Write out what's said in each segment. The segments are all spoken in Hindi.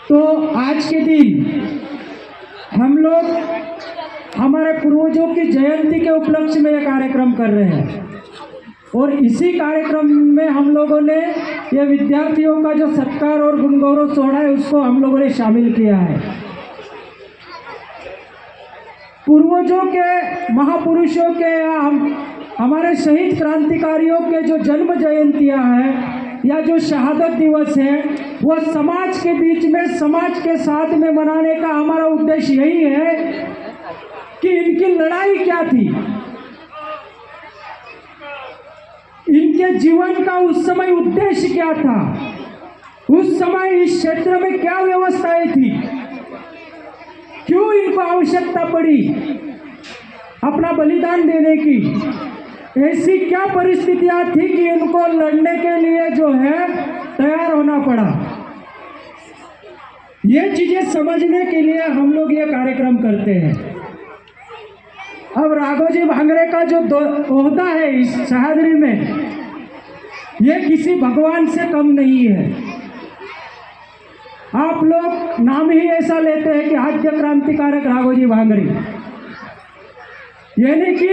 तो आज के दिन हम लोग हमारे पूर्वजों की जयंती के उपलक्ष्य में यह कार्यक्रम कर रहे हैं और इसी कार्यक्रम में हम लोगों ने ये विद्यार्थियों का जो सत्कार और गुण गौरव सोहरा है उसको हम लोगों ने शामिल किया है। पूर्वजों के, महापुरुषों के या हमारे शहीद क्रांतिकारियों के जो जन्म जयंतियां हैं या जो शहादत दिवस है वो समाज के बीच में, समाज के साथ में मनाने का हमारा उद्देश्य यही है कि इनकी लड़ाई क्या थी, इनके जीवन का उस समय उद्देश्य क्या था, उस समय इस क्षेत्र में क्या व्यवस्थाएं थी, क्यों इनको आवश्यकता पड़ी अपना बलिदान देने की, ऐसी क्या परिस्थितियां थी कि इनको लड़ने के लिए जो है तैयार होना पड़ा। ये चीजें समझने के लिए हम लोग ये कार्यक्रम करते हैं। अब राघोजी भांगरे का जो ओहदा है इस सह्याद्री में, ये किसी भगवान से कम नहीं है। आप लोग नाम ही ऐसा लेते हैं कि आद्य क्रांतिकारक राघोजी भांगरे, यानी कि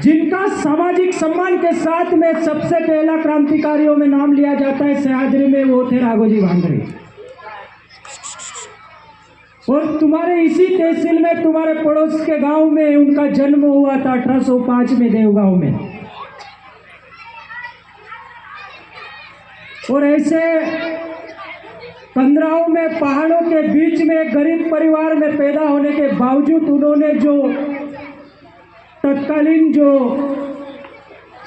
जिनका सामाजिक सम्मान के साथ में सबसे पहला क्रांतिकारियों में नाम लिया जाता है सह्याद्री में, वो थे राघोजी भांगरे। और तुम्हारे इसी तहसील में, तुम्हारे पड़ोस के गांव में उनका जन्म हुआ था 1805 में देवगांव में। और ऐसे 15 में पहाड़ों के बीच में एक गरीब परिवार में पैदा होने के बावजूद उन्होंने जो तत्कालीन जो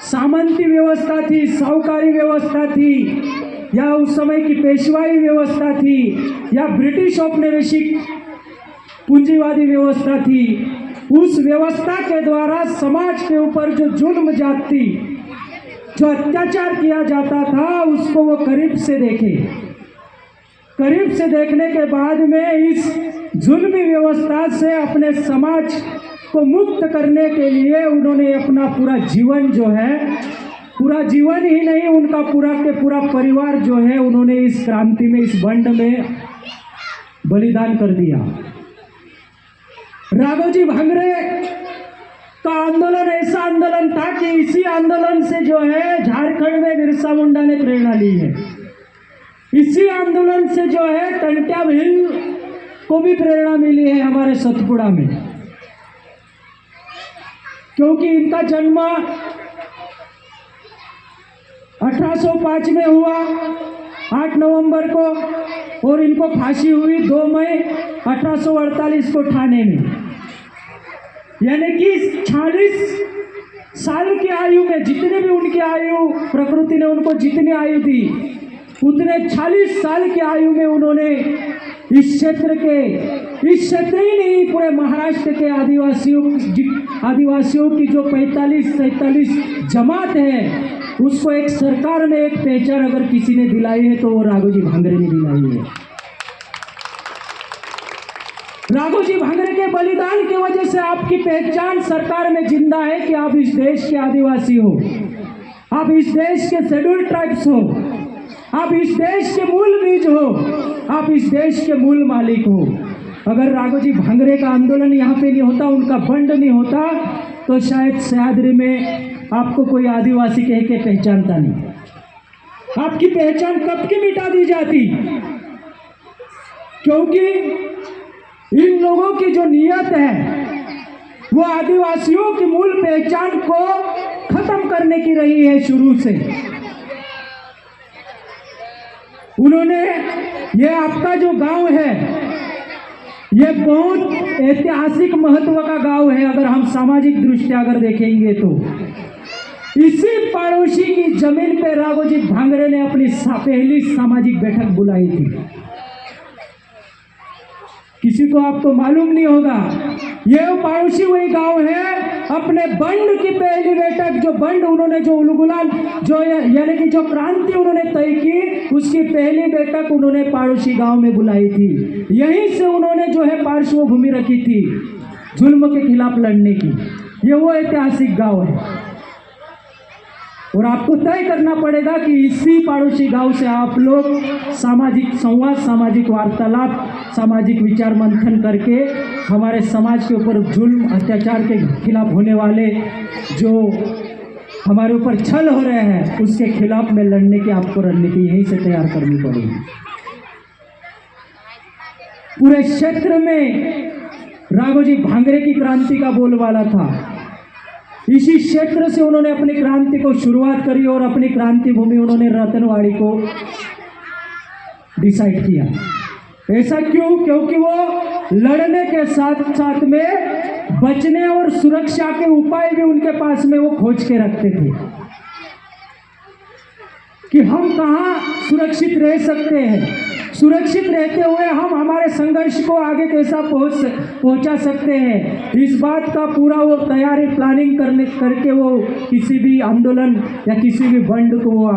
सामंती व्यवस्था थी, साहूकारी व्यवस्था थी, या उस समय की पेशवाई व्यवस्था थी, या ब्रिटिश औपनिवेशिक पूंजीवादी व्यवस्था थी, उस व्यवस्था के द्वारा समाज के ऊपर जो जुल्म जाती, जो अत्याचार किया जाता था, उसको वो करीब से देखे। करीब से देखने के बाद में इस जुल्मी व्यवस्था से अपने समाज को मुक्त करने के लिए उन्होंने अपना पूरा जीवन जो है, पूरा जीवन ही नहीं, उनका पूरा के पूरा परिवार जो है, उन्होंने इस क्रांति में, इस बंड में बलिदान कर दिया। राघोजी भांगरे का आंदोलन ऐसा आंदोलन था कि इसी आंदोलन से जो है झारखंड में बिरसा मुंडा ने प्रेरणा ली है। इसी आंदोलन से जो है टंट्या भील को भी प्रेरणा मिली है हमारे सतपुड़ा में, क्योंकि इनका जन्म 1805 में हुआ 8 नवंबर को, और इनको फांसी हुई 2 मई 1848 को ठाणे में। यानी कि 46 साल की आयु में, जितनी भी उनकी आयु, प्रकृति ने उनको जितनी आयु दी, उतने 40 साल की आयु में उन्होंने इस क्षेत्र ही नहीं, पूरे महाराष्ट्र के आदिवासियों की जो 45-47 जमात है, उसको एक सरकार ने एक पहचान अगर किसी ने दिलाई है तो वो राघोजी भांगरे ने दिलाई है। राघोजी भांगरे के बलिदान की वजह से आपकी पहचान सरकार में जिंदा है कि आप इस देश के आदिवासी हो, आप इस देश के शेड्यूल्ड ट्राइब्स हो, आप इस देश के मूल बीज हो, आप इस देश के मूल मालिक हो। अगर राघोजी भांगरे का आंदोलन यहाँ पे नहीं होता, उनका बंड नहीं होता, तो शायद सह्याद्री में आपको कोई आदिवासी कह के पहचानता नहीं। आपकी पहचान कब की मिटा दी जाती, क्योंकि इन लोगों की जो नियत है वो आदिवासियों की मूल पहचान को खत्म करने की रही है शुरू से। उन्होंने, ये आपका जो गांव है, ये बहुत ऐतिहासिक महत्व का गांव है। अगर हम सामाजिक दृष्टि अगर देखेंगे तो इसी पड़ोसी की जमीन पे राघोजी भांगरे ने अपनी पहली सामाजिक बैठक बुलाई थी। किसी को आपको मालूम नहीं होगा, ये पड़ोसी वही गांव है। अपने बंड की पहली बैठक, जो बंड उन्होंने, जो उलगुलान, जो यानी कि जो क्रांति उन्होंने तय की, उसकी पहली बैठक उन्होंने पड़ोसी गांव में बुलाई थी। यहीं से उन्होंने जो है पार्श्वभूमि रखी थी जुल्म के खिलाफ लड़ने की। ये वो ऐतिहासिक गांव है। और आपको तय करना पड़ेगा कि इसी पड़ोसी गांव से आप लोग सामाजिक संवाद, सामाजिक वार्तालाप, सामाजिक विचार मंथन करके हमारे समाज के ऊपर जुल्म अत्याचार के खिलाफ होने वाले जो हमारे ऊपर छल हो रहे हैं उसके खिलाफ में लड़ने की आपको रणनीति यहीं से तैयार करनी पड़ेगी। पूरे क्षेत्र में राघोजी भांगरे की क्रांति का बोलबाला था। इसी क्षेत्र से उन्होंने अपनी क्रांति को शुरुआत करी और अपनी क्रांति भूमि उन्होंने रतनवाड़ी को डिसाइड किया। ऐसा क्यों? क्योंकि वो लड़ने के साथ साथ में बचने और सुरक्षा के उपाय भी उनके पास में वो खोज के रखते थे कि हम कहाँ सुरक्षित रह सकते हैं, सुरक्षित रहते हुए हम हमारे संघर्ष को आगे कैसा पहुंचा सकते हैं। इस बात का पूरा वो तैयारी प्लानिंग करके वो किसी भी आंदोलन या किसी भी बंड को वो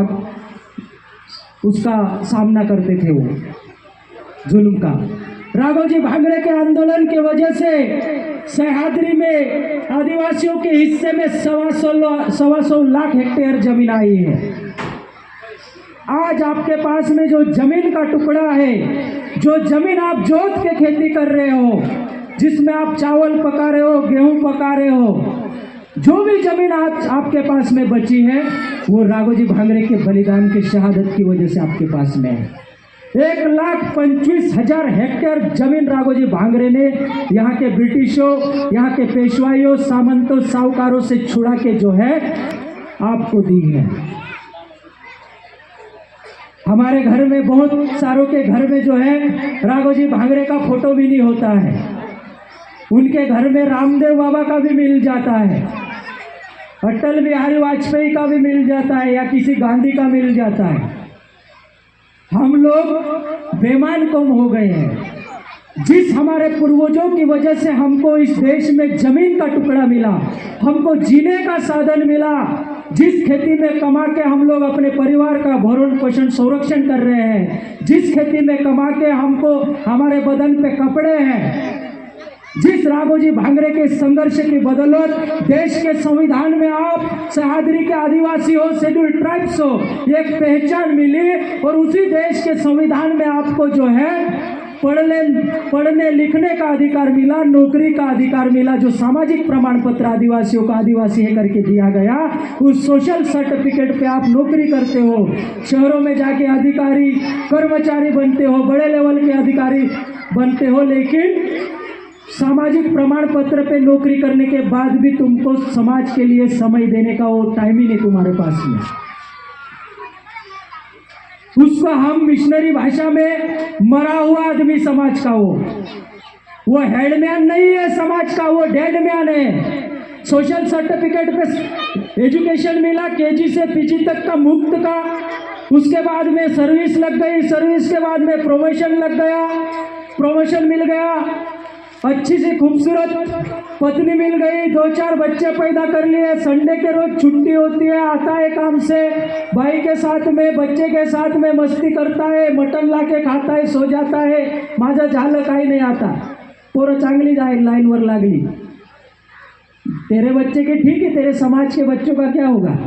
उसका सामना करते थे वो जुल्म का। राघोजी भांगरे के आंदोलन की वजह से सह्याद्री में आदिवासियों के हिस्से में 125 लाख हेक्टेयर जमीन आई है। आज आपके पास में जो जमीन का टुकड़ा है, जो जमीन आप जोत के खेती कर रहे हो, जिसमें आप चावल पका रहे हो, गेहूं पका रहे हो, जो भी जमीन आपके पास में बची है वो राघोजी भांगरे के बलिदान की शहादत की वजह से आपके पास में है। 1,25,000 हेक्टेयर जमीन राघोजी भांगरे ने यहाँ के ब्रिटिशों, यहाँ के पेशवाइयों, सामंतों, साहूकारों से छुड़ा के जो है आपको दी है। हमारे घर में बहुत सारों के घर में जो है राघोजी भांगरे का फोटो भी नहीं होता है। उनके घर में रामदेव बाबा का भी मिल जाता है, अटल बिहारी वाजपेयी का भी मिल जाता है, या किसी गांधी का मिल जाता है। हम लोग बेईमान कौम हो गए हैं। जिस हमारे पूर्वजों की वजह से हमको इस देश में जमीन का टुकड़ा मिला, हमको जीने का साधन मिला, जिस खेती में कमा के हम लोग अपने परिवार का भरण पोषण संरक्षण कर रहे हैं, जिस खेती में कमा के हमको हमारे बदन पे कपड़े हैं, जिस राघोजी भांगरे के संघर्ष की बदौलत देश के संविधान में आप सह्याद्री के आदिवासी हो, शेड्यूल ट्राइब्स हो, एक पहचान मिली और उसी देश के संविधान में आपको जो है पढ़ने लिखने का अधिकार मिला, नौकरी का अधिकार मिला। जो सामाजिक प्रमाण पत्र आदिवासियों का आदिवासी है करके दिया गया, उस सोशल सर्टिफिकेट पे आप नौकरी करते हो, शहरों में जाके अधिकारी कर्मचारी बनते हो, बड़े लेवल के अधिकारी बनते हो, लेकिन सामाजिक प्रमाण पत्र पे नौकरी करने के बाद भी तुमको समाज के लिए समय देने का वो टाइम ही नहीं तुम्हारे पास में। उसको हम मिशनरी भाषा में मरा हुआ आदमी समाज का, वो हेडमैन नहीं है समाज का, वो डेडमैन है। सोशल सर्टिफिकेट पे एजुकेशन मिला, केजी से पीजी तक का मुफ्त का, उसके बाद में सर्विस लग गई, सर्विस के बाद में प्रमोशन लग गया, प्रमोशन मिल गया, अच्छी सी खूबसूरत पत्नी मिल गई, 2-4 बच्चे पैदा कर लिए, संडे के रोज छुट्टी होती है, आता है काम से, भाई के साथ में बच्चे के साथ में मस्ती करता है, मटन ला के खाता है, सो जाता है, माझा झालं काही नहीं आता, पोरं चांगली जाए लाईनवर लागली। तेरे बच्चे के ठीक है, तेरे समाज के बच्चों का क्या होगा?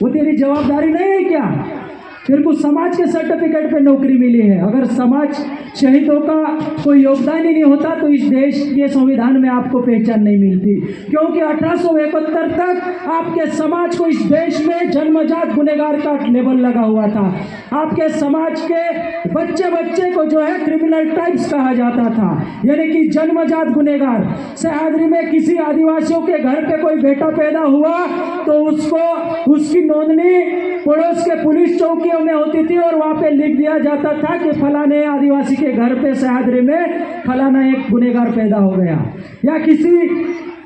वो तेरी जवाबदारी नहीं है क्या? फिर कुछ समाज के सर्टिफिकेट पे नौकरी मिली है। अगर समाज शहीदों का कोई योगदान ही नहीं होता तो इस देश के संविधान में आपको पहचान नहीं मिलती, क्योंकि 1871 तक आपके समाज को इस देश में जन्मजात गुनहगार का लेबल लगा हुआ था। आपके समाज के बच्चे बच्चे को जो है क्रिमिनल टाइप्स कहा जाता था, यानी कि जन्मजात गुनहगार। सह्याद्री में किसी आदिवासियों के घर पे कोई बेटा पैदा हुआ तो उसको उसकी नोंदनी पड़ोस के पुलिस चौकी में होती थी और वहाँ पे लिख दिया जाता था कि फलाने आदिवासी के घर पे सह्याद्री में फलाना एक गुनहगार पैदा हो गया। या किसी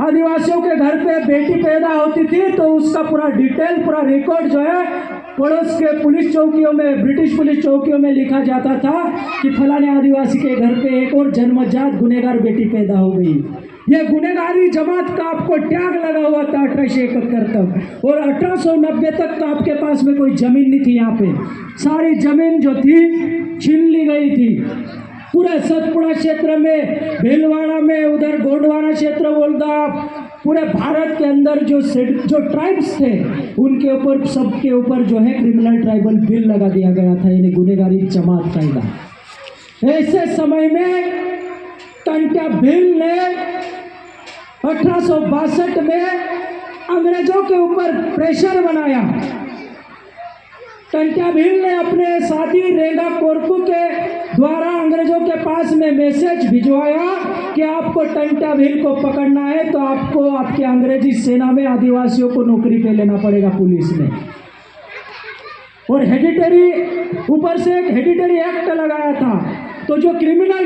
आदिवासियों के घर पे बेटी पैदा होती थी तो उसका पूरा डिटेल, पूरा रिकॉर्ड जो है पड़ोस के पुलिस चौकियों में, ब्रिटिश पुलिस चौकियों में लिखा जाता था कि फलाने आदिवासी के घर पे एक और जन्मजात गुनहगार बेटी पैदा हो गई। ये गुनहगारी जमात का आपको टैग लगा हुआ था 1871 तक, और 1890 तक तो आपके पास में कोई जमीन नहीं थी। यहाँ पे सारी जमीन जो थी छीन ली गई थी। पूरे सतपुड़ा क्षेत्र में, भीलवाड़ा में, उधर गोंडवाना क्षेत्र बोल दो आप, पूरे भारत के अंदर जो ट्राइब्स थे उनके ऊपर, सबके ऊपर जो है क्रिमिनल ट्राइबल बिल लगा दिया गया था, यानी गुनहगारी जमात कायदा। ऐसे समय में टंट्या भिल ने 1862 में अंग्रेजों के ऊपर प्रेशर बनाया। टंट्या भिल ने अपने साथी रेंगा कोरकू के द्वारा अंग्रेजों के पास में मैसेज भिजवाया कि आपको टंट्या भिल को पकड़ना है तो आपको आपके अंग्रेजी सेना में आदिवासियों को नौकरी पे लेना पड़ेगा पुलिस में। और हेडिटरी, ऊपर से एक हेडिटरी एक्ट लगाया था। तो जो क्रिमिनल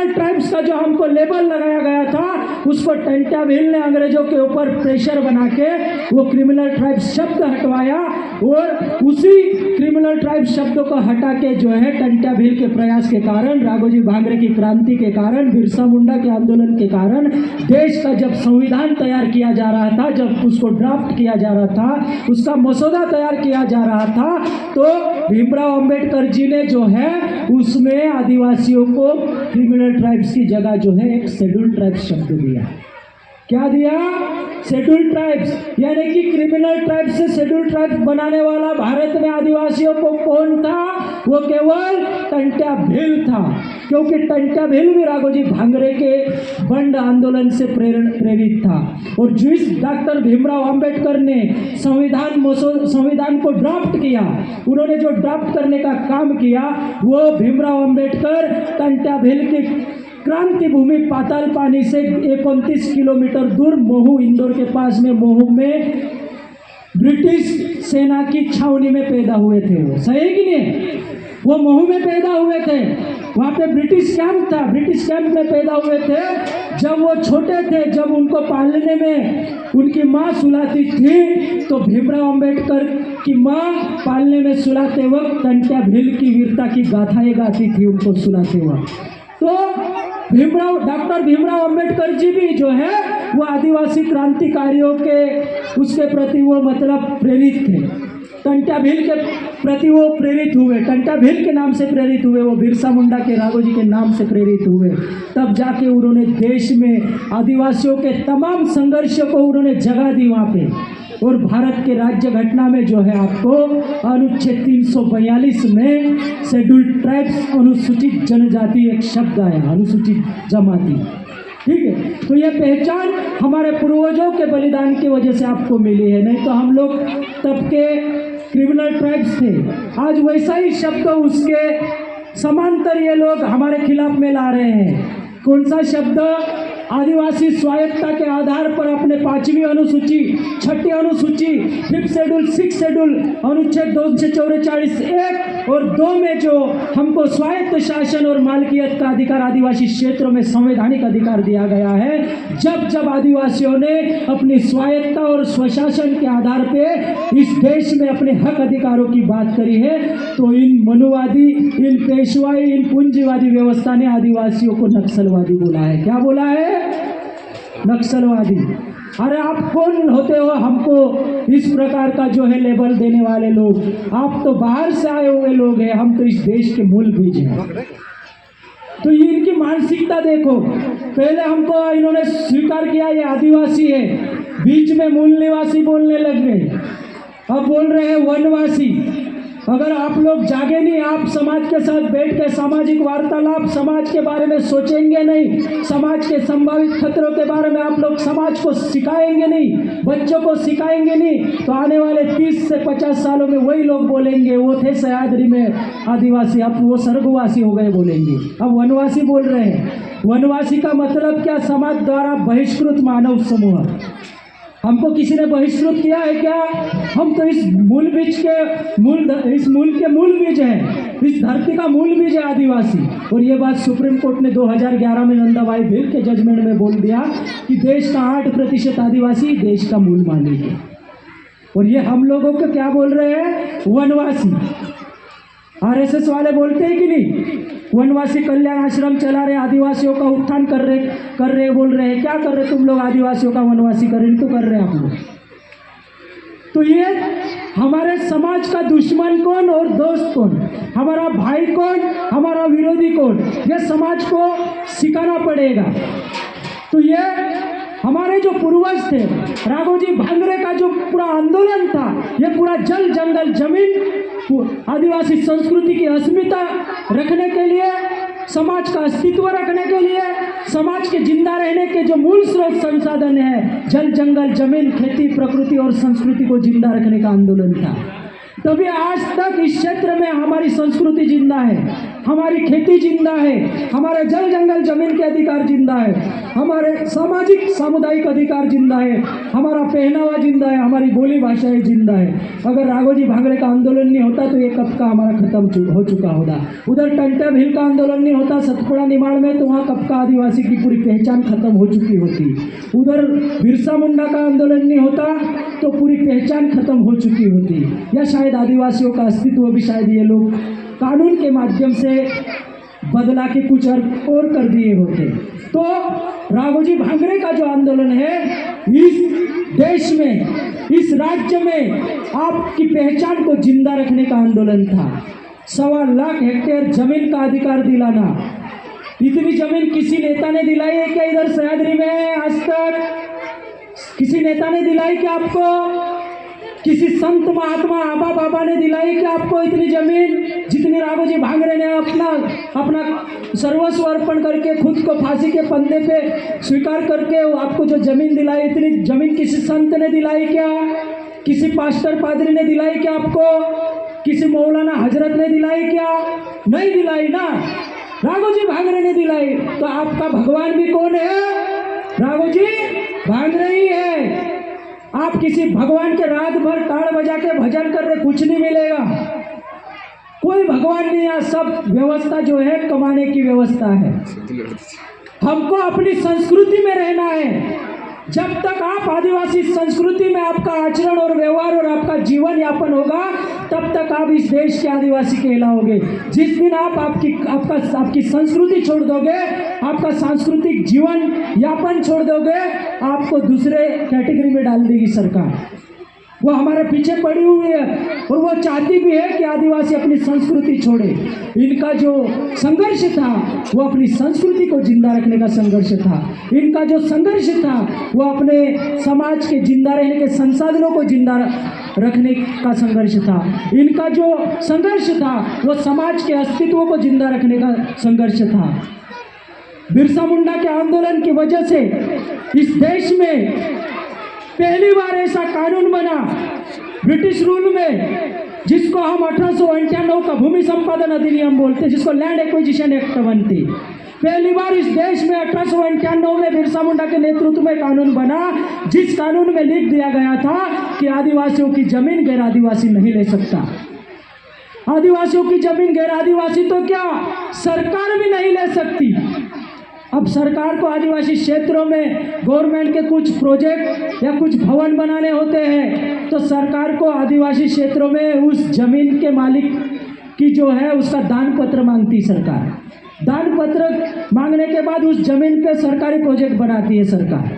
ट्राइब्स का जो हमको लेबल लगाया गया था, उसको टंट्या भिल ने अंग्रेजों के ऊपर प्रेशर बना के वो क्रिमिनल ट्राइब्स शब्द हटवाया, और उसी क्रिमिनल ट्राइब्स शब्दों को हटा के जो है टंट्या भिल के प्रयास के कारण, राघोजी भांगरे की क्रांति के कारण, बिरसा मुंडा के आंदोलन के कारण देश का जब संविधान तैयार किया जा रहा था, जब उसको ड्राफ्ट किया जा रहा था, उसका मसौदा तैयार किया जा रहा था, तो भीमराव अंबेडकर जी ने जो है उसमें आदिवासियों को क्रिमिनल ट्राइब्स की जगह जो है एक शेड्यूल्ड ट्राइब्स शब्द दिया। क्या दिया? Scheduled tribes. यानी कि क्रिमिनल ट्राइब्स से शेड्यूल्ड ट्राइब्स बनाने वाला भारत में आदिवासियों को कौन था? वो केवल टंट्या भिल था, क्योंकि टंट्या भिल भी राघोजी भांगरे के बंड आंदोलन से प्रेरित था। और जिस डॉक्टर भीमराव अंबेडकर ने संविधान को ड्राफ्ट किया, उन्होंने जो ड्राफ्ट करने का काम किया, वो भीमराव अंबेडकर टंट्या भिल की क्रांति भूमि पाताल पानी से 29 किलोमीटर दूर महू, इंदौर के पास में महू में ब्रिटिश सेना की छावनी में पैदा हुए थे। वो सही कि नहीं? वो महू में पैदा हुए थे, वहाँ पे ब्रिटिश कैंप था, ब्रिटिश कैंप में पैदा हुए थे। जब वो छोटे थे, जब उनको पालने में उनकी माँ सुलाती थी, तो भीमराव अंबेडकर की माँ पालने में सुलाते वक्त टंट्या भिल की वीरता की गाथाएं गाती थी उनको सुलाते वक्त। तो डॉक्टर भीमराव अंबेडकर जी भी जो है वो आदिवासी क्रांतिकारियों के उसके प्रति वो मतलब प्रेरित थे। टंट्या भिल के प्रति वो प्रेरित हुए, टंट्या भिल के नाम से प्रेरित हुए, वो बिरसा मुंडा के, राघोजी के नाम से प्रेरित हुए। तब जाके उन्होंने देश में आदिवासियों के तमाम संघर्षों को उन्होंने जगह दी वहाँ पे। और भारत के राज्य घटना में जो है आपको अनुच्छेद 342 में शेड्यूल्ड ट्राइब्स, अनुसूचित जनजाति एक शब्द आया, अनुसूचित जमाती। ठीक है, तो ये पहचान हमारे पूर्वजों के बलिदान की वजह से आपको मिली है, नहीं तो हम लोग तब के क्रिमिनल ट्राइब्स थे। आज वैसा ही शब्द उसके समांतर ये लोग हमारे खिलाफ में ला रहे हैं। कौन सा शब्द? आदिवासी स्वायत्ता के आधार पर अपने 5वीं अनुसूची, 6ठी अनुसूची, 5th शेड्यूल, 6th शेड्यूल, अनुच्छेद 244 1 और 2 में जो हमको स्वायत्त शासन और मालकियत का अधिकार आदिवासी क्षेत्रों में संवैधानिक अधिकार दिया गया है। जब जब आदिवासियों ने अपनी स्वायत्ता और स्वशासन के आधार पे इस देश में अपने हक अधिकारों की बात करी है, तो इन मनुवादी, इन पेशवाई, इन पूंजीवादी व्यवस्था ने आदिवासियों को नक्सलवादी बोला है। क्या बोला है? नक्सलवादी। अरे आप कौन होते हो हमको इस प्रकार का जो है लेबल देने वाले लोग? आप तो बाहर से आए हुए लोग हैं, हम तो इस देश के मूल बीज हैं। तो ये इनकी मानसिकता देखो। पहले हमको इन्होंने स्वीकार किया ये आदिवासी है, बीच में मूल निवासी बोलने लग गए, अब बोल रहे हैं वनवासी। अगर आप लोग जागे नहीं, आप समाज के साथ बैठ के सामाजिक वार्तालाप, समाज के बारे में सोचेंगे नहीं, समाज के संभावित खतरों के बारे में आप लोग समाज को सिखाएंगे नहीं, बच्चों को सिखाएंगे नहीं, तो आने वाले 30 से 50 सालों में वही लोग बोलेंगे वो थे सह्याद्री में आदिवासी, अब वो स्वर्गवासी हो गए बोलेंगे। अब वनवासी बोल रहे हैं। वनवासी का मतलब क्या? समाज द्वारा बहिष्कृत मानव समूह। हमको किसी ने बहिष्कृत किया है क्या? हम तो इस मूल बीज के इस मूल के मूल बीज हैं, इस धरती का मूल बीज है आदिवासी। और ये बात सुप्रीम कोर्ट ने 2011 में नंदाबाई भिल के जजमेंट में बोल दिया कि देश का 8% आदिवासी देश का मूल मालिक है। और ये हम लोगों को क्या बोल रहे हैं? वनवासी। आरएसएस वाले बोलते हैं कि नहीं? वनवासी कल्याण आश्रम चला रहे, आदिवासियों का उत्थान कर रहे बोल रहे हैं। क्या कर रहे तुम लोग? आदिवासियों का वनवासी कर रहे, तो कर रहे हैं आप लोग। तो ये हमारे समाज का दुश्मन कौन और दोस्त कौन, हमारा भाई कौन, हमारा विरोधी कौन, ये समाज को सिखाना पड़ेगा। तो ये हमारे जो पूर्वज थे, राघोजी भांगरे का जो पूरा आंदोलन था, ये पूरा जल जंगल जमीन आदिवासी संस्कृति की अस्मिता रखने के लिए, समाज का अस्तित्व रखने के लिए, समाज के जिंदा रहने के जो मूल स्रोत संसाधन है, जल जंगल जमीन खेती प्रकृति और संस्कृति को जिंदा रखने का आंदोलन था। तभी आज तक इस क्षेत्र में हमारी संस्कृति जिंदा है, हमारी खेती जिंदा है, हमारे जल जंगल जमीन के अधिकार जिंदा है, हमारे सामाजिक सामुदायिक अधिकार जिंदा है, हमारा पहनावा जिंदा है, हमारी बोली भाषाएं जिंदा है। अगर राघोजी भांगरे का आंदोलन नहीं होता तो ये कब का हमारा खत्म हो चुका होता। उधर टंटा भील का आंदोलन नहीं होता सतपुड़ा निमाड़ में, तो वहाँ कब का आदिवासी की पूरी पहचान खत्म हो चुकी होती। उधर बिरसा मुंडा का आंदोलन नहीं होता तो पूरी पहचान खत्म हो चुकी होती, या शायद आदिवासियों का अस्तित्व भी शायद ये लोग कानून के माध्यम से बदला के कुछ और कर दिए होते। तो राघोजी भांगरे का जो आंदोलन है, इस देश में, इस राज्य में आपकी पहचान को जिंदा रखने का आंदोलन था। 1.25 लाख हेक्टेयर जमीन का अधिकार दिलाना। इतनी जमीन किसी नेता ने दिलाई है क्या इधर सह्याद्री में? आज तक किसी नेता ने दिलाई क्या आपको? किसी संत महात्मा आबा बाबा ने दिलाई क्या आपको इतनी जमीन जितनी राघोजी भांगरे ने अपना सर्वस्व अर्पण करके, खुद को फांसी के फंदे पे स्वीकार करके आपको जो जमीन दिलाई, इतनी जमीन किसी संत ने दिलाई क्या? किसी पास्टर पादरी ने दिलाई क्या आपको? किसी मौलाना हजरत ने दिलाई क्या? नहीं दिलाई ना, राघोजी भांगरे ने दिलाई। तो आपका भगवान भी कौन है? राघोजी भांगरे ही है। आप किसी भगवान के रात भर ताड़ बजा के भजन कर रहे, कुछ नहीं मिलेगा, कोई भगवान नहीं है। सब व्यवस्था जो है कमाने की व्यवस्था है। हमको अपनी संस्कृति में रहना है। जब तक आप आदिवासी संस्कृति में आपका आचरण और व्यवहार और आपका जीवन यापन होगा, तब तक आप इस देश के आदिवासी कहलाओगे। जिस दिन आप आपकी संस्कृति छोड़ दोगे, आपका सांस्कृतिक जीवन यापन छोड़ दोगे, आपको दूसरे कैटेगरी में डाल देगी सरकार। वो हमारे पीछे पड़ी हुई है और वो चाहती भी है कि आदिवासी अपनी संस्कृति छोड़े। इनका जो संघर्ष था वो अपनी संस्कृति को जिंदा रखने का संघर्ष था। इनका जो संघर्ष था वो अपने समाज के जिंदा रहने के संसाधनों को जिंदा रखने का संघर्ष था। इनका जो संघर्ष था वो समाज के अस्तित्व को जिंदा रखने का संघर्ष था। बिरसा मुंडा के आंदोलन की वजह से इस देश में पहली बार ऐसा कानून बना ब्रिटिश रूल में, जिसको हम 1898 का भूमि संपादन अधिनियम बोलते हैं, जिसको लैंड एक्विजिशन एक्ट बनती। पहली बार इस देश में 1898 में बिरसा मुंडा के नेतृत्व में कानून बना, जिस कानून में लिख दिया गया था कि आदिवासियों की जमीन गैर आदिवासी नहीं ले सकता। आदिवासियों की जमीन गैर आदिवासी तो क्या, सरकार भी नहीं ले सकती। अब सरकार को आदिवासी क्षेत्रों में गवर्नमेंट के कुछ प्रोजेक्ट या कुछ भवन बनाने होते हैं, तो सरकार को आदिवासी क्षेत्रों में उस जमीन के मालिक की जो है उसका दान पत्र मांगती सरकार। दान पत्र मांगने के बाद उस जमीन पे सरकारी प्रोजेक्ट बनाती है सरकार।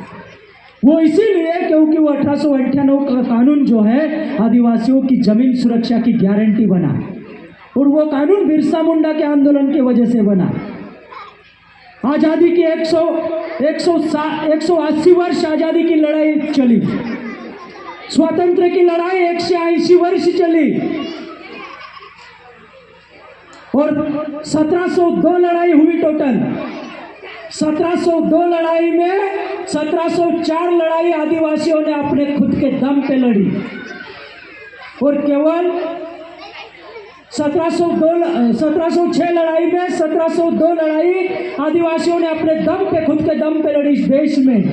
वो इसीलिए क्योंकि वो 1898 का कानून जो है आदिवासियों की जमीन सुरक्षा की गारंटी बना, और वो कानून बिरसा मुंडा के आंदोलन की वजह से बना। आज़ादी की 180 वर्ष आज़ादी की लड़ाई चली, स्वातंत्र की लड़ाई 180 वर्ष चली, और 1702 लड़ाई हुई टोटल। 1702 लड़ाई में 1704 लड़ाई आदिवासियों ने अपने खुद के दम पे लड़ी, और केवल 1706 लड़ाई में 1702 लड़ाई आदिवासियों ने अपने दम पे, खुद के दम पे लड़ी इस देश में,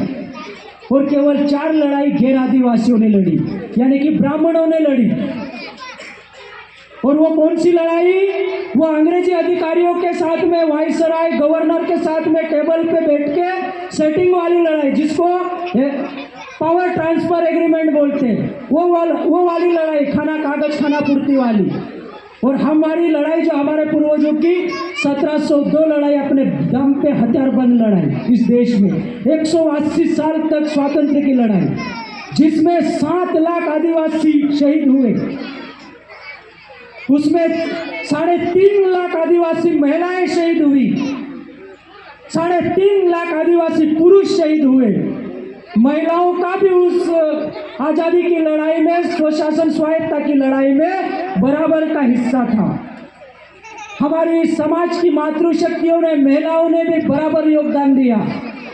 और केवल 4 लड़ाई गैर आदिवासियों ने लड़ी, यानी कि ब्राह्मणों ने लड़ी। और वो कौन सी लड़ाई? वो अंग्रेजी अधिकारियों के साथ में, वाइसराय गवर्नर के साथ में टेबल पे बैठ के सेटिंग वाली लड़ाई, जिसको पावर ट्रांसफर एग्रीमेंट बोलते हैं, वो वाली लड़ाई, खाना कागज खाना पूर्ति वाली। और हमारी लड़ाई जो हमारे पूर्वजों की 1702 लड़ाई अपने दम पे हथियारबंद लड़ाई इस देश में, 180 साल तक स्वातंत्र की लड़ाई, जिसमें 7 लाख आदिवासी शहीद हुए। उसमें 3.5 लाख आदिवासी महिलाएं शहीद हुई, 3.5 लाख आदिवासी पुरुष शहीद हुए। महिलाओं का भी उस आज़ादी की लड़ाई में, स्वशासन स्वायत्तता की लड़ाई में बराबर का हिस्सा था। हमारी समाज की मातृशक्तियों ने, महिलाओं ने भी बराबर योगदान दिया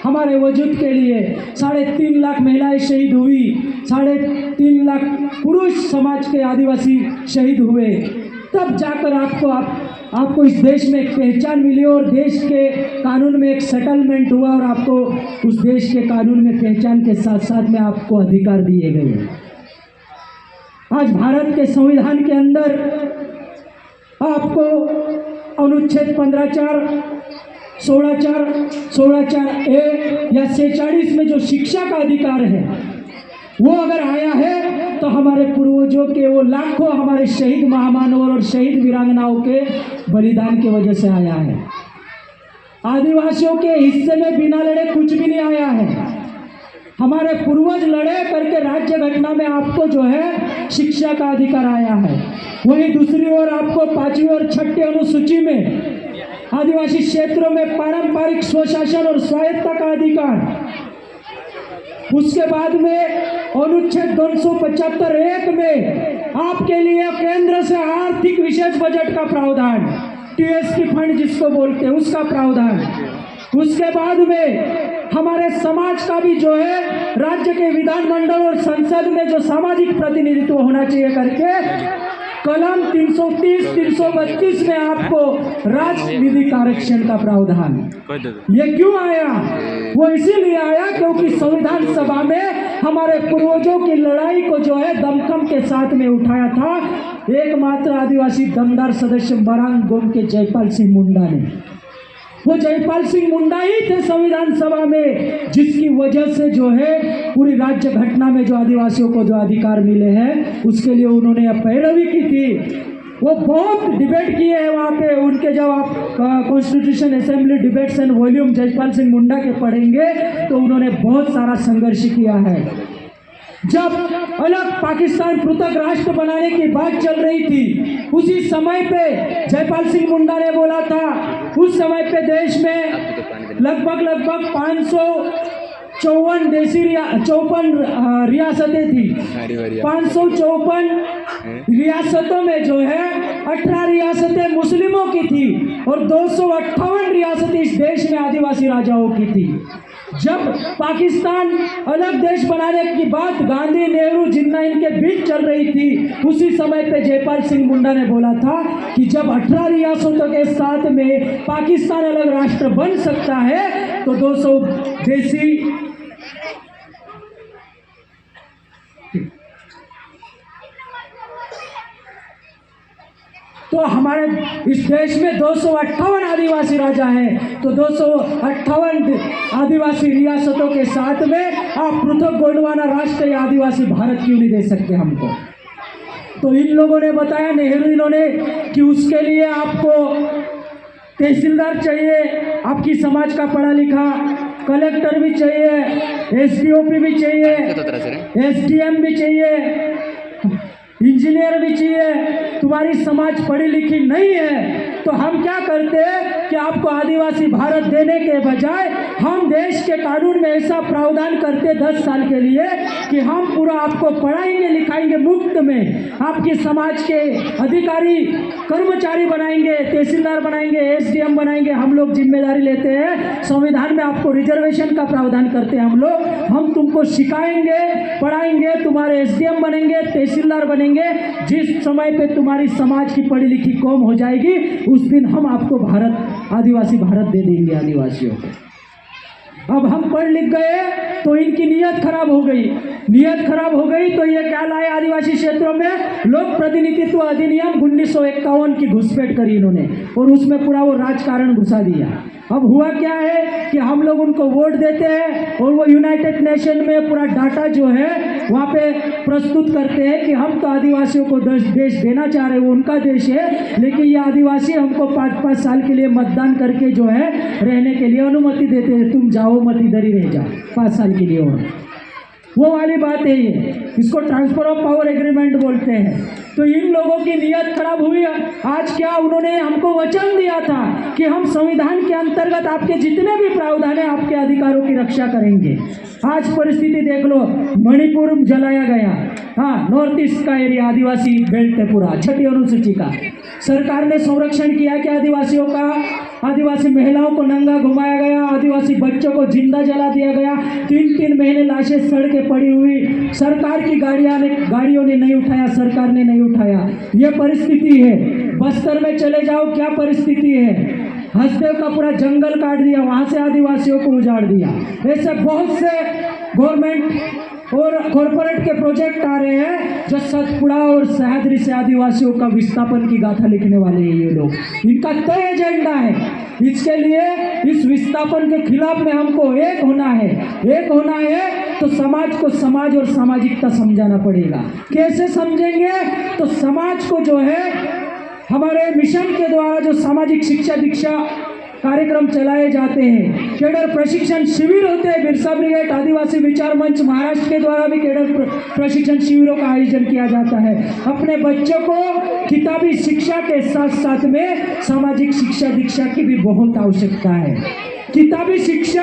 हमारे वजूद के लिए। 3.5 लाख महिलाएं शहीद हुई, 3.5 लाख पुरुष समाज के आदिवासी शहीद हुए। तब जाकर आपको इस देश में एक पहचान मिली और देश के कानून में एक सेटलमेंट हुआ और आपको उस देश के कानून में पहचान के साथ साथ में आपको अधिकार दिए गए। आज भारत के संविधान के अंदर आपको अनुच्छेद 15(4), 16(4), 16(4)A या 46 में जो शिक्षा का अधिकार है वो अगर आया है तो हमारे पूर्वजों के वो लाखों हमारे शहीद महामानवों और शहीद वीरांगनाओं के बलिदान की वजह से आया है। आदिवासियों के हिस्से में बिना लड़े कुछ भी नहीं आया है। हमारे पूर्वज लड़े करके राज्य घटना में आपको जो है शिक्षा का अधिकार आया है। वहीं दूसरी ओर आपको 5वीं और 6ठी अनुसूची में आदिवासी क्षेत्रों में पारंपरिक स्वशासन और स्वायत्तता का अधिकार, उसके बाद में अनुच्छेद 275(1) में आपके लिए केंद्र से आर्थिक विशेष बजट का प्रावधान, टीएसपी फंड जिसको बोलते हैं उसका प्रावधान, उसके बाद में हमारे समाज का भी जो है राज्य के विधानमंडल और संसद में जो सामाजिक प्रतिनिधित्व होना चाहिए करके कलम 330, 332 में आपको राज्य निधि आरक्षण का प्रावधान। ये क्यों आया? वो इसीलिए आया क्योंकि संविधान सभा में हमारे पूर्वजों की लड़ाई को जो है दमखम के साथ में उठाया था एकमात्र आदिवासी दमदार सदस्य बरांग गोम के जयपाल सिंह मुंडा ने। वो जयपाल सिंह मुंडा ही थे संविधान सभा में जिसकी वजह से जो है पूरी राज्य घटना में जो आदिवासियों को जो अधिकार मिले हैं उसके लिए उन्होंने पैरवी की थी। वो बहुत डिबेट किए हैं वहाँ पे उनके। जब आप constitution assembly debates and volume Jaipal Singh Munda के पढ़ेंगे तो उन्होंने बहुत सारा संघर्ष किया है। जब अलग पाकिस्तान पृथक राष्ट्र बनाने की बात चल रही थी उसी समय पे जयपाल सिंह मुंडा ने बोला था, उस समय पे देश में लगभग 554 रियासतें थी। 554 रियासतों में जो है 18 रियासतें मुस्लिमों की थी और 258 रियासतें इस देश में आदिवासी राजाओं की थी। जब पाकिस्तान अलग देश बनाने की बात गांधी, नेहरू, जिन्ना इनके बीच चल रही थी उसी समय पे जयपाल सिंह मुंडा ने बोला था कि जब 18 रियासतों के साथ में पाकिस्तान अलग राष्ट्र बन सकता है तो 200 देसी तो हमारे इस देश में 258 आदिवासी राजा हैं, तो 258 आदिवासी रियासतों के साथ में आप पृथक गोंडवाना राष्ट्र या आदिवासी भारत क्यों नहीं दे सकते हमको? तो इन लोगों ने बताया, नेहरू इन्होंने, कि उसके लिए आपको तहसीलदार चाहिए, आपकी समाज का पढ़ा लिखा, कलेक्टर भी चाहिए, एसडीओपी भी चाहिए, एसडीएम भी चाहिए, इंजीनियर भी चाहिए। तुम्हारी समाज पढ़ी लिखी नहीं है तो हम क्या करते हैं कि आपको आदिवासी भारत देने के बजाय हम देश के कानून में ऐसा प्रावधान करते 10 साल के लिए कि हम पूरा आपको पढ़ाएंगे लिखाएंगे मुफ्त में, आपकी समाज के अधिकारी कर्मचारी बनाएंगे, तहसीलदार बनाएंगे, एसडीएम बनाएंगे, हम लोग जिम्मेदारी लेते हैं। संविधान में आपको रिजर्वेशन का प्रावधान करते हैं हम लोग, हम तुमको सिखाएंगे, पढ़ाएंगे, तुम्हारे एसडीएम बनेंगे, तहसीलदार बनेंगे। जिस समय पे तुम्हारी समाज की पढ़ी लिखी कौम हो जाएगी उस दिन हम आपको भारत, आदिवासी भारत दे देंगे आदिवासियों को। अब हम पढ़ लिख गए तो इनकी नीयत खराब हो गई। नीयत खराब हो गई तो ये क्या लाए आदिवासी क्षेत्रों में? लोक प्रतिनिधित्व अधिनियम 1951 की घुसपैठ करी इन्होंने और उसमें पूरा वो राजकारण घुसा दिया। अब हुआ क्या है कि हम लोग उनको वोट देते हैं और वो यूनाइटेड नेशन में पूरा डाटा जो है वहाँ पे प्रस्तुत करते हैं कि हम तो आदिवासियों को देश देना चाह रहे हैं, वो उनका देश है, लेकिन ये आदिवासी हमको 5-5 साल के लिए मतदान करके जो है रहने के लिए अनुमति देते हैं, तुम जाओ मत इधर ही रह जाओ 5 साल के लिए। और वो वाली बात है ये, इसको ट्रांसफर ऑफ पावर एग्रीमेंट बोलते हैं। तो इन लोगों की नीयत खराब हुई। आज क्या उन्होंने हमको वचन दिया था कि हम संविधान के अंतर्गत आपके जितने भी प्रावधान है आपके अधिकारों की रक्षा करेंगे। आज परिस्थिति देख लो, मणिपुर जलाया गया, हाँ, नॉर्थ ईस्ट का एरिया आदिवासी बेल्ट है पूरा, 6ठी अनुसूची का। सरकार ने संरक्षण किया कि आदिवासियों का, आदिवासी महिलाओं को नंगा घुमाया गया, आदिवासी बच्चों को जिंदा जला दिया गया, 3-3 महीने लाशें सड़ के पड़ी हुई। सरकार की गाड़ियों ने नहीं उठाया, सरकार ने नहीं उठाया। ये परिस्थिति है। बस्तर में चले जाओ, क्या परिस्थिति है। हसदेव का पूरा जंगल काट दिया, वहां से आदिवासियों को उजाड़ दिया। ऐसे बहुत से गवर्नमेंट और कॉरपोरेट के प्रोजेक्ट आ रहे हैं जो सतपुड़ा और सह्याद्री से आदिवासियों का विस्थापन की गाथा लिखने वाले हैं ये लोग। इनका तय एजेंडा है। इसके लिए इस विस्थापन के खिलाफ में हमको एक होना है। एक होना है तो समाज को समाज और सामाजिकता समझाना पड़ेगा। कैसे समझेंगे? तो समाज को जो है हमारे मिशन के द्वारा जो सामाजिक शिक्षा दीक्षा कार्यक्रम चलाए जाते हैं, कैडर प्रशिक्षण शिविर होते हैं, बिरसा ब्रिगेड आदिवासी विचार मंच महाराष्ट्र के द्वारा भी कैडर प्रशिक्षण शिविरों का आयोजन किया जाता है। अपने बच्चों को किताबी शिक्षा के साथ साथ में सामाजिक शिक्षा दीक्षा की भी बहुत आवश्यकता है। किताबी शिक्षा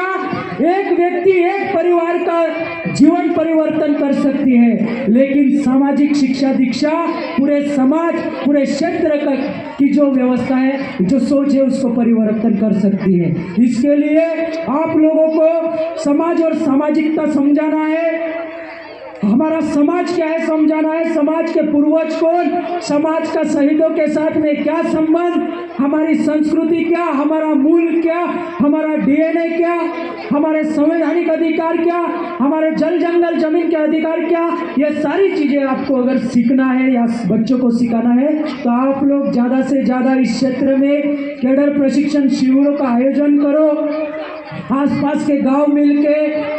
एक व्यक्ति एक परिवार का जीवन परिवर्तन कर सकती है, लेकिन सामाजिक शिक्षा दीक्षा पूरे समाज पूरे क्षेत्र की जो व्यवस्था है, जो सोच है, उसको परिवर्तन कर सकती है। इसके लिए आप लोगों को समाज और सामाजिकता समझाना है। हमारा समाज क्या है समझाना है। समाज के पूर्वज कौन, समाज का शहीदों के साथ में क्या संबंध, हमारी संस्कृति क्या, हमारा मूल क्या, हमारा डीएनए क्या, हमारे संवैधानिक अधिकार क्या, हमारे जल जंगल जमीन के अधिकार क्या, ये सारी चीजें आपको अगर सीखना है या बच्चों को सिखाना है तो आप लोग ज़्यादा से ज़्यादा इस क्षेत्र में कैडर प्रशिक्षण शिविरों का आयोजन करो। आसपास के गांव मिलके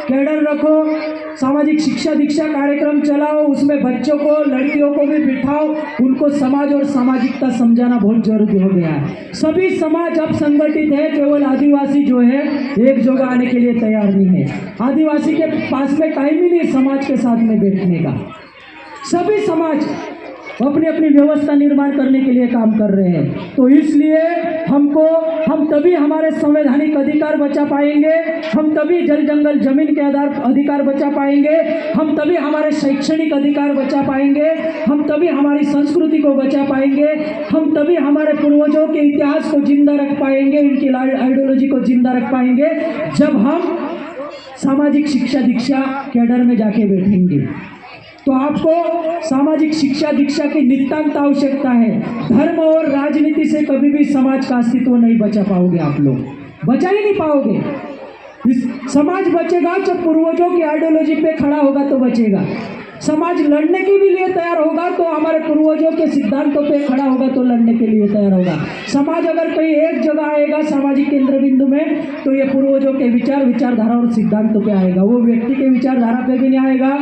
कैडर रखो, सामाजिक शिक्षा दीक्षा कार्यक्रम चलाओ, उसमें बच्चों को लड़कियों को भी बिठाओ, उनको समाज और सामाजिकता समझाना बहुत जरूरी हो गया है। सभी समाज अब संगठित है, केवल आदिवासी जो है एक जगह आने के लिए तैयार नहीं है। आदिवासी के पास में टाइम ही नहीं समाज के साथ में बैठने का। सभी समाज अपनी अपनी व्यवस्था निर्माण करने के लिए काम कर रहे हैं। तो इसलिए हम तभी हमारे संवैधानिक अधिकार बचा पाएंगे, हम तभी जल जंगल जमीन के अधिकार बचा पाएंगे, हम तभी हमारे शैक्षणिक अधिकार बचा पाएंगे, हम तभी हमारी संस्कृति को बचा पाएंगे, हम तभी हमारे पूर्वजों के इतिहास को जिंदा रख पाएंगे, इनकी आइडियोलॉजी को जिंदा रख पाएंगे, जब हम सामाजिक शिक्षा दीक्षा कैडर में जाके बैठेंगे। तो आपको सामाजिक शिक्षा दीक्षा की नितांत आवश्यकता है। धर्म और राजनीति से कभी भी समाज का अस्तित्व नहीं बचा पाओगे, आप लोग बचा ही नहीं पाओगे। इस समाज बचेगा जब पूर्वजों की आइडियोलॉजी पे खड़ा होगा तो बचेगा। समाज लड़ने के भी लिए तैयार होगा तो हमारे पूर्वजों के सिद्धांतों पे खड़ा होगा तो लड़ने के लिए तैयार होगा। समाज अगर कहीं एक जगह आएगा सामाजिक केंद्र बिंदु में तो ये पूर्वजों के विचारधारा और सिद्धांतों पे आएगा। वो व्यक्ति के विचारधारा पे भी नहीं आएगा,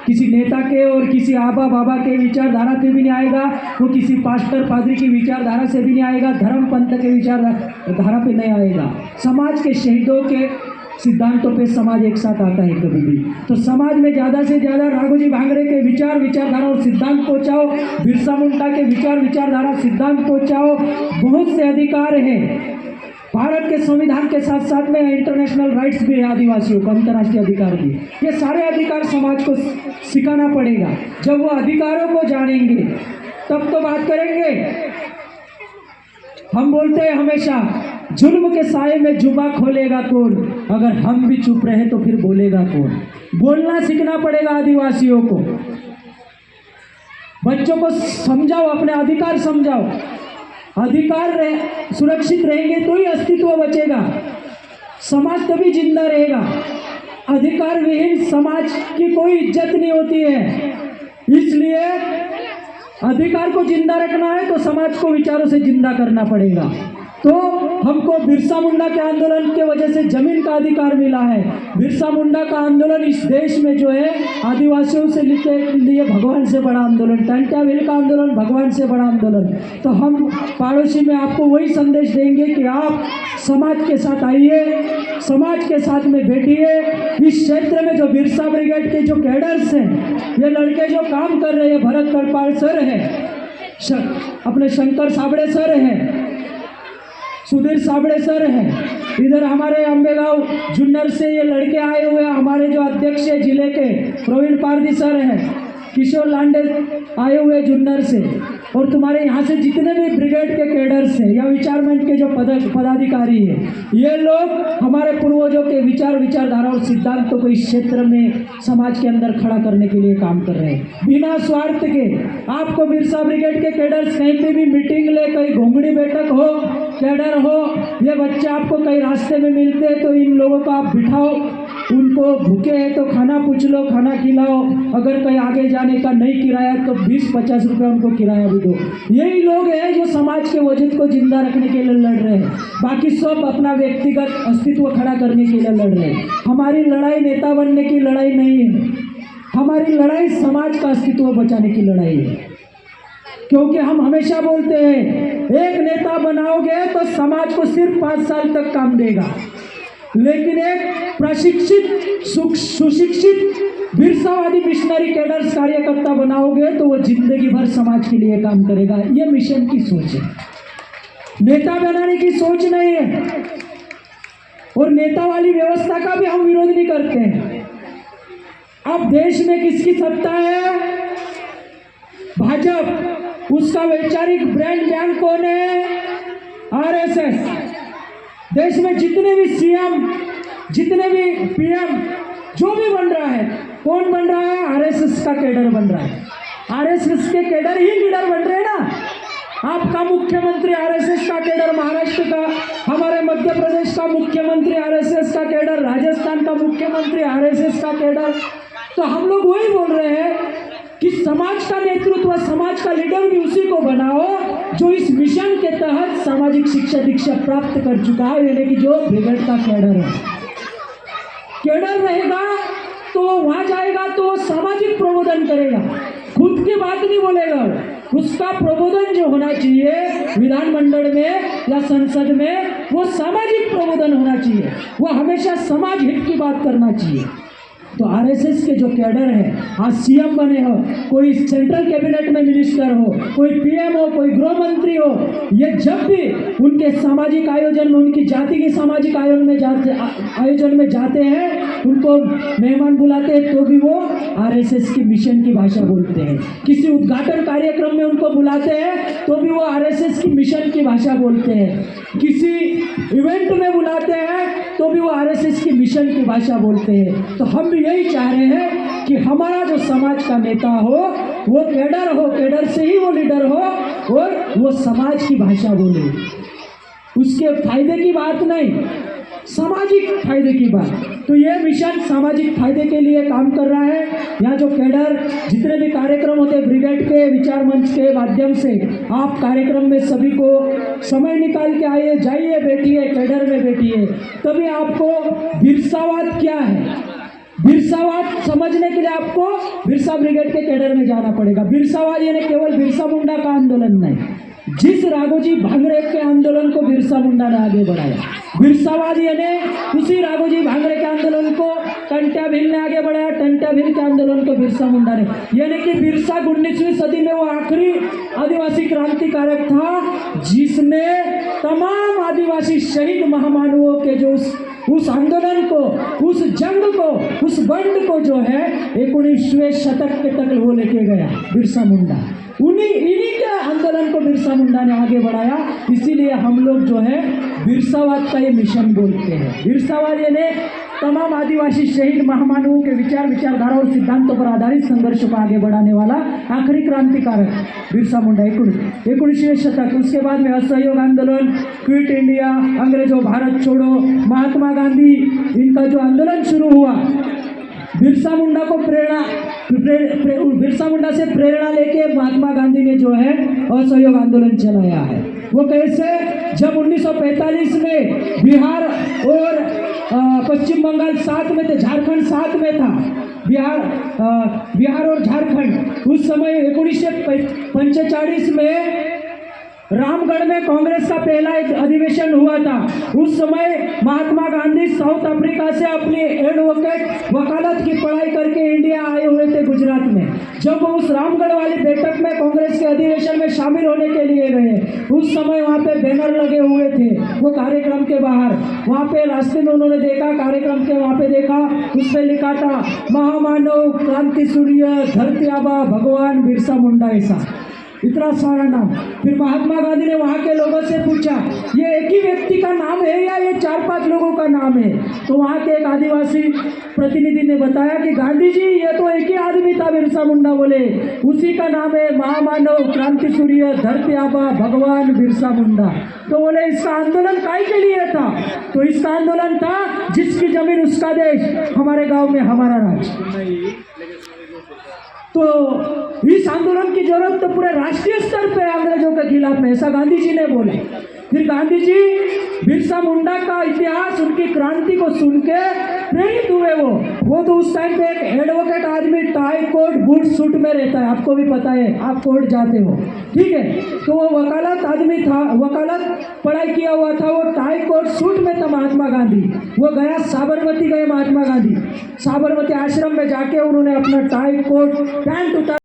किसी नेता के और किसी आबा बाबा के विचारधारा पे भी नहीं आएगा, वो किसी पास्टर पादरी की विचारधारा से भी नहीं आएगा, धर्म पंथ के विचारधारा पे नहीं आएगा। समाज के शहीदों के सिद्धांतों पे समाज एक साथ आता है कभी भी। तो समाज में ज़्यादा से ज़्यादा राघोजी भांगरे के विचारधारा और सिद्धांत पहुँचाओ, बिरसा मुंडा के विचारधारा सिद्धांत पहुँचाओ। बहुत से अधिकार हैं भारत के संविधान के साथ साथ में, इंटरनेशनल राइट्स भी है आदिवासियों को, अंतर्राष्ट्रीय अधिकार भी। ये सारे अधिकार समाज को सिखाना पड़ेगा। जब वो अधिकारों को जानेंगे तब तो बात करेंगे। हम बोलते हैं हमेशा, जुल्म के साए में जुबा खोलेगा कौन, अगर हम भी चुप रहे तो फिर बोलेगा कौन। बोलना सीखना पड़ेगा आदिवासियों को। बच्चों को समझाओ, अपने अधिकार समझाओ। अधिकार सुरक्षित रहेंगे तो ही अस्तित्व बचेगा, समाज तभी जिंदा रहेगा। अधिकार विहीन समाज की कोई इज्जत नहीं होती है। इसलिए अधिकार को जिंदा रखना है तो समाज को विचारों से जिंदा करना पड़ेगा। तो हमको बिरसा मुंडा के आंदोलन के वजह से जमीन का अधिकार मिला है। बिरसा मुंडा का आंदोलन इस देश में जो है आदिवासियों से लिए भगवान से बड़ा आंदोलन, टंट्याविल का आंदोलन भगवान से बड़ा आंदोलन। तो हम पड़ोसी में आपको वही संदेश देंगे कि आप समाज के साथ आइए, समाज के साथ में बैठिए। इस क्षेत्र में जो बिरसा ब्रिगेड के जो कैडर्स हैं, ये लड़के जो काम कर रहे हैं, भरत करपाल सर है, अपने शंकर साबड़े सर हैं, सुधीर साबड़े सर हैं, इधर हमारे अम्बेगांव जुन्नर से ये लड़के आए हुए हैं, हमारे जो अध्यक्ष है जिले के प्रवीण पारदी सर हैं, किशोर लांडे आए हुए जुन्नर से, और तुम्हारे यहाँ से जितने भी ब्रिगेड के कैडर्स हैं या विचार मंच के जो पदाधिकारी हैं, ये लोग हमारे पूर्वजों के विचारधारा और सिद्धांतों को इस क्षेत्र में समाज के अंदर खड़ा करने के लिए काम कर रहे हैं बिना स्वार्थ के। आपको बिरसा ब्रिगेड के कैडर्स कहीं पे भी मीटिंग ले, कहीं घोंगड़ी बैठक हो, कैडर हो, ये बच्चे आपको कहीं रास्ते में मिलते हैं तो इन लोगों को आप बिठाओ, उनको भूखे हैं तो खाना पूछ लो, खाना खिलाओ, अगर कहीं आगे जाने का नहीं किराया तो 20-50 रुपये उनको किराया भी दो। यही लोग हैं जो समाज के वजूद को जिंदा रखने के लिए लड़ रहे हैं, बाकी सब अपना व्यक्तिगत अस्तित्व खड़ा करने के लिए लड़ रहे हैं। हमारी लड़ाई नेता बनने की लड़ाई नहीं है, हमारी लड़ाई समाज का अस्तित्व बचाने की लड़ाई है। क्योंकि हम हमेशा बोलते हैं एक नेता बनाओगे तो समाज को सिर्फ 5 साल तक काम देगा, लेकिन एक प्रशिक्षित सुशिक्षित बिरसावादी मिशनरी कैडर्स कार्यकर्ता बनाओगे तो वो जिंदगी भर समाज के लिए काम करेगा। ये मिशन की सोच है, नेता बनाने की सोच नहीं है। और नेता वाली व्यवस्था का भी हम विरोध नहीं करते हैं। अब देश में किसकी सत्ता है? भाजपा। उसका वैचारिक ब्रांड बैंक कौन है? आरएसएस। देश में जितने भी सीएम, जितने भी पीएम, जो भी बन रहा है, कौन बन रहा है? आरएसएस का कैडर बन रहा है। आरएसएस के कैडर ही लीडर बन रहे हैं ना। आपका मुख्यमंत्री आरएसएस का कैडर, महाराष्ट्र का, हमारे मध्य प्रदेश का मुख्यमंत्री आरएसएस का कैडर, राजस्थान का मुख्यमंत्री आरएसएस का कैडर। तो हम लोग वही बोल रहे हैं कि समाज का नेतृत्व, समाज का लीडर भी उसी को बनाओ जो इस मिशन के तहत सामाजिक शिक्षा दीक्षा प्राप्त कर चुका है, यानी कि जो ब्रिगेड का कैडर है। कैडर रहेगा तो वहां जाएगा तो सामाजिक प्रबोधन करेगा, खुद की बात नहीं बोलेगा। उसका प्रबोधन जो होना चाहिए विधानमंडल में या संसद में, वो सामाजिक प्रबोधन होना चाहिए, वो हमेशा समाज हित की बात करना चाहिए। तो आरएसएस के जो कैडर है, आज सीएम बने हो, कोई सेंट्रल कैबिनेट में मिनिस्टर हो, कोई पीएम हो, कोई गृह मंत्री हो, ये जब भी उनके सामाजिक आयोजन में, उनकी जाति के सामाजिक आयोजन में जाते हैं, उनको मेहमान बुलाते हैं तो भी वो आरएसएस की मिशन की भाषा बोलते हैं। किसी उद्घाटन कार्यक्रम में उनको बुलाते हैं तो भी वो आरएसएस की मिशन की भाषा बोलते हैं। किसी इवेंट में बुलाते हैं तो भी वो आरएसएस की मिशन की भाषा बोलते हैं। तो हम भी यही चाह रहे हैं कि हमारा जो समाज का नेता हो वो कैडर हो, कैडर से ही वो लीडर हो और वो समाज की भाषा बोले, उसके फायदे की बात नहीं, सामाजिक फायदे की बात। तो ये मिशन सामाजिक फायदे के लिए काम कर रहा है। यहाँ जो कैडर जितने भी कार्यक्रम होते हैं ब्रिगेड के विचार मंच के माध्यम से, आप कार्यक्रम में सभी को समय निकाल के आइए, जाइए, बैठिए, कैडर में बैठिए, तभी आपको बिरसावाद क्या है, बिरसावाद समझने के लिए आपको बिरसा ब्रिगेड के कैडर में जाना पड़ेगा। बिरसावाद यानी केवल बिरसा मुंडा का आंदोलन नहीं, जिस राघोजी भांगरे के आंदोलन को बिरसा मुंडा ने आगे बढ़ाया, बिरसावाद यानी उसी राघोजी भांगरे के आंदोलन को टंट्या भील ने आगे बढ़ाया, टंट्या भील के आंदोलन को बिरसा मुंडा ने, यानी कि बिरसा 19वीं सदी में वो आखिरी आदिवासी क्रांतिकारक था जिसने तमाम आदिवासी शहीद महामानवों के जो उस आंदोलन को, उस जंग को, उस बंड को जो है 19वें शतक के तक वो लेके गया बिरसा मुंडा। इन्हीं के आंदोलन को बिरसा मुंडा ने आगे बढ़ाया। इसीलिए हम लोग जो है बिरसावाद का ये मिशन बोलते हैं। बिरसावाद यानी तमाम आदिवासी शहीद महामानवों के विचारधारा और सिद्धांतों पर आधारित संघर्ष को आगे बढ़ाने वाला आखिरी क्रांतिकारक बिरसा मुंडा 19वें शतक। उसके बाद में असहयोग आंदोलन, क्विट इंडिया, अंग्रेजों भारत छोड़ो, महात्मा गांधी, इनका जो आंदोलन शुरू हुआ, बिरसा मुंडा को बिरसा मुंडा से प्रेरणा लेके महात्मा गांधी ने जो है असहयोग आंदोलन चलाया है। वो कैसे? जब 1945 में बिहार और पश्चिम बंगाल साथ में थे, झारखंड साथ में था, बिहार और झारखंड, उस समय 1945 में रामगढ़ में कांग्रेस का पहला एक अधिवेशन हुआ था। उस समय महात्मा गांधी साउथ अफ्रीका से अपनी एडवोकेट वकालत की पढ़ाई करके इंडिया आए हुए थे गुजरात में। जब वो उस रामगढ़ वाली बैठक में कांग्रेस के अधिवेशन में शामिल होने के लिए गए, उस समय वहाँ पे बैनर लगे हुए थे वो कार्यक्रम के बाहर। वहाँ पे रास्ते में उन्होंने देखा, कार्यक्रम के वहाँ पे देखा, उस पर लिखा था महामानव, क्रांति सूर्य, धरती आबा, भगवान बिरसा मुंडा, ऐसा इतना सारा नाम। फिर महात्मा गांधी ने वहाँ के लोगों से पूछा, ये एक ही व्यक्ति का नाम है या ये 4-5 लोगों का नाम है? तो वहाँ के एक आदिवासी प्रतिनिधि ने बताया कि गांधी जी ये तो एक ही आदमी था, बिरसा मुंडा बोले, उसी का नाम है महामानव, क्रांति सूर्य, धरती आबा, भगवान बिरसा मुंडा। तो बोले इसका आंदोलन काय के लिए था? तो इसका आंदोलन था जिसकी जमीन उसका देश, हमारे गाँव में हमारा राज। तो इस आंदोलन की जरूरत तो पूरे राष्ट्रीय स्तर पे अंग्रेजों के खिलाफ में, ऐसा गांधी जी ने बोला। फिर गांधी जी बिरसा मुंडा का इतिहास, उनकी क्रांति को सुन के प्रेरित हुए। वो तो उस टाइम पे एक एडवोकेट आदमी टाई कोट बूट सूट में रहता है, आपको भी पता है, आप कोर्ट जाते हो, ठीक है। तो वो वकालत आदमी था, वकालत पढ़ाई किया हुआ था, वो टाई कोट सूट में था महात्मा गांधी। वो गया साबरमती गए महात्मा गांधी, साबरमती आश्रम में जाके उन्होंने अपना टाई कोट पैंट उतार